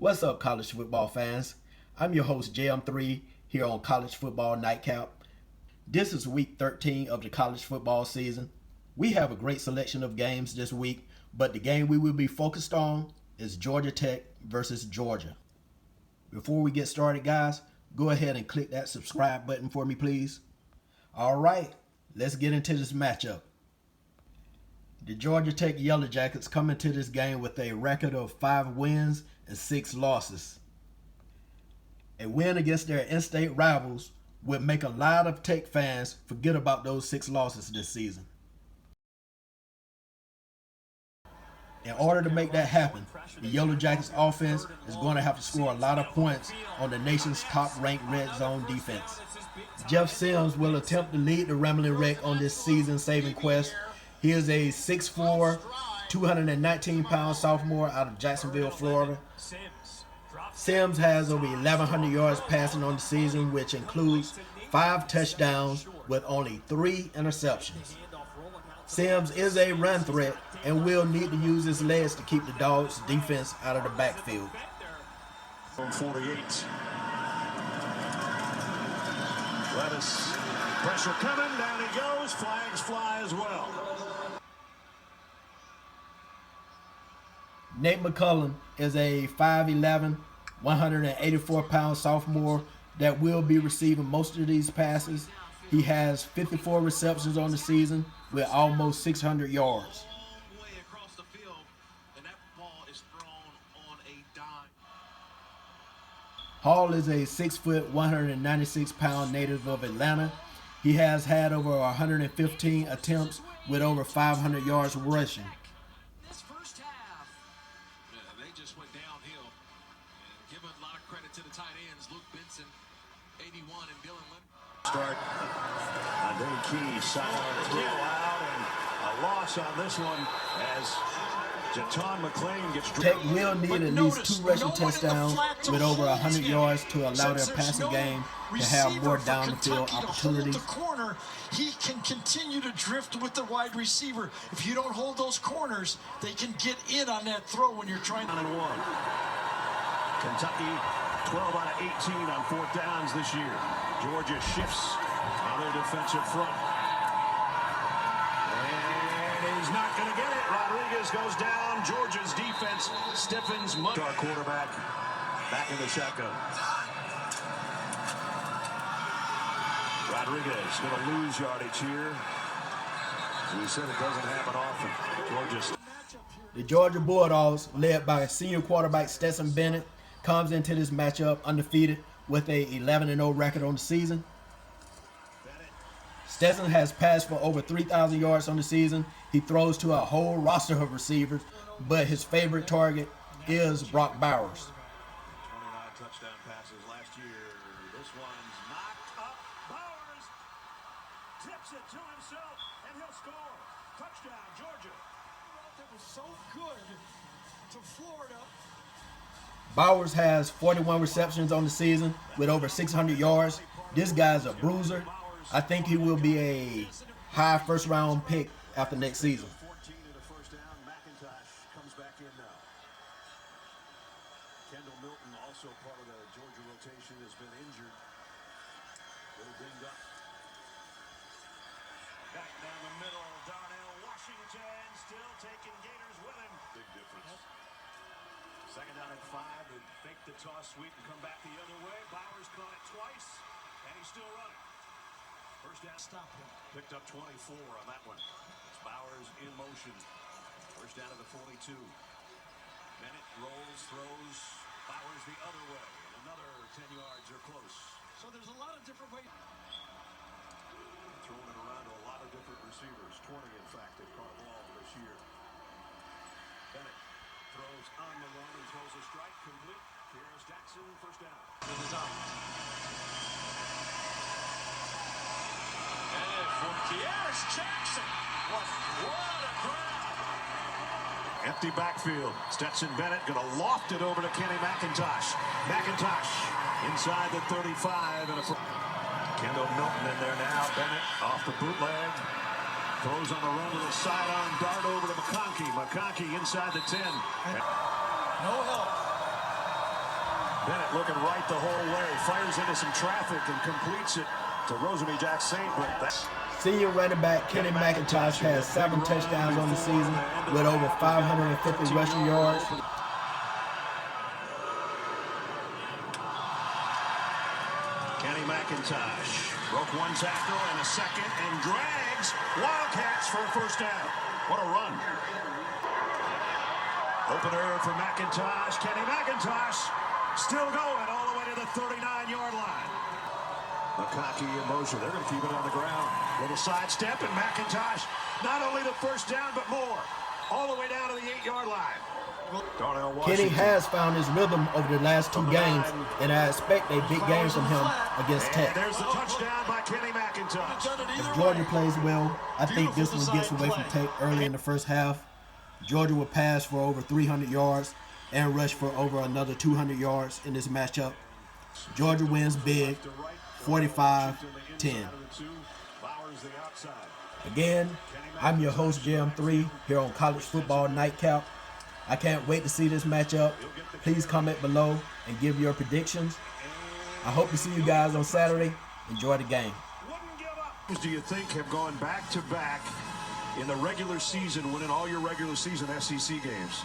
What's up, college football fans? I'm your host, JM3, here on College Football Nightcap. This is week 13 of the college football season. We have a great selection of games this week, but the game we will be focused on is Georgia Tech versus Georgia. Before we get started, guys, go ahead and click that subscribe button for me, please. All right, let's get into this matchup. The Georgia Tech Yellow Jackets come into this game with a record of 5 wins and 6 losses. A win against their in-state rivals would make a lot of Tech fans forget about those 6 losses this season. In order to make that happen, the Yellow Jackets offense is going to have to score a lot of points on the nation's top-ranked red zone defense. Jeff Sims will attempt to lead the Rambling Wreck on this season-saving quest. He is a 6'4", 219-pound sophomore out of Jacksonville, Florida. Sims has over 1,100 yards passing on the season, which includes 5 touchdowns with only 3 interceptions. Sims is a run threat and will need to use his legs to keep the Dogs' defense out of the backfield. 48. Lettuce, pressure coming, down he goes, flags fly as well. Nate McCullum is a 5'11", 184-pound sophomore that will be receiving most of these passes. He has 54 receptions on the season with almost 600 yards. Hall is a 6', 196-pound native of Atlanta. He has had over 115 attempts with over 500 yards rushing. This first half, they just went downhill. And give a lot of credit to the tight ends, Luke Benson, 81, and Dylan Lind. Start. Andre Key, sideline throw out, and a loss on this one as Jaton McClain gets Tech will need at least 2 rushing touchdowns with over 100 yards to allow their passing game to have more down the field opportunities. The corner, he can continue to drift with the wide receiver. If you don't hold those corners, they can get in on that throw when you're trying to. 1-1. Kentucky 12 out of 18 on 4th downs this year. Georgia shifts on their defensive front. And he's not going to get it. Rodriguez goes down. Georgia's defense stiffens. Our quarterback back in the shotgun. Rodriguez going to lose yardage here. As we said, it doesn't happen often. Georgia. The Georgia Bulldogs, led by senior quarterback Stetson Bennett, comes into this matchup undefeated with a 11-0 record on the season. Stetson has passed for over 3,000 yards on the season. He throws to a whole roster of receivers, but his favorite target is Brock Bowers. 29 touchdown passes last year. This one's knocked up. Bowers tips it to himself, and he'll score. Touchdown, Georgia. That was so good to Florida. Bowers has 41 receptions on the season with over 600 yards. This guy's a bruiser. I think he will be a high first-round pick after next season. 14 in the first down. McIntosh comes back in now. Kendall Milton, also part of the Georgia rotation, has been injured. A little dinged up. Back down the middle, Darnell Washington still taking Gators with him. Big difference. Second down and 5. They fake the toss sweep and come back the other way. Bowers caught it twice, and he's still running. First down, stop him. Picked up 24 on that one. It's Bowers in motion. First down to the 42. Bennett rolls, throws. Bowers the other way. And another 10 yards or close. So there's a lot of different ways. Throwing it around to a lot of different receivers. 20, in fact, have caught a ball this year. Bennett throws on the run and throws a strike complete. Here's Jackson, first down. To the top. And for Kearis Jackson. What a crowd. Empty backfield. Stetson Bennett going to loft it over to Kenny McIntosh. McIntosh inside the 35. And Kendall Milton in there now. Bennett off the bootleg. Throws on the run to the sidearm. Dart over to McConkey. McConkey inside the 10. No help. Bennett looking right the whole way, fires into some traffic and completes it to Rosemary Jack St. But that's Senior running back Kenny McIntosh has 7 touchdowns on the season with over 550 rushing yards. Kenny McIntosh broke one tackle and a second and drags Wildcats for a first down. What a run. Opener for McIntosh. Kenny McIntosh still going all the way to the 39-yard line. The cocky motion. They're going to keep it on the ground. Little sidestep, and McIntosh not only the first down, but more. All the way down to the 8-yard line. Darnell Kenny Washington. has found his rhythm over the last 2 games, and I expect a big game from him against And Tech. there's the touchdown by Kenny McIntosh. If Georgia plays well, I think this one gets away from Tech early in the first half. Georgia will pass for over 300 yards and rush for over another 200 yards in this matchup. Georgia wins big, 45-10. Again, I'm your host, JM3, here on College Football Nightcap. I can't wait to see this matchup. Please comment below and give your predictions. I hope to see you guys on Saturday. Enjoy the game. Do you think have gone back-to-back in the regular season, winning all your regular season SEC games?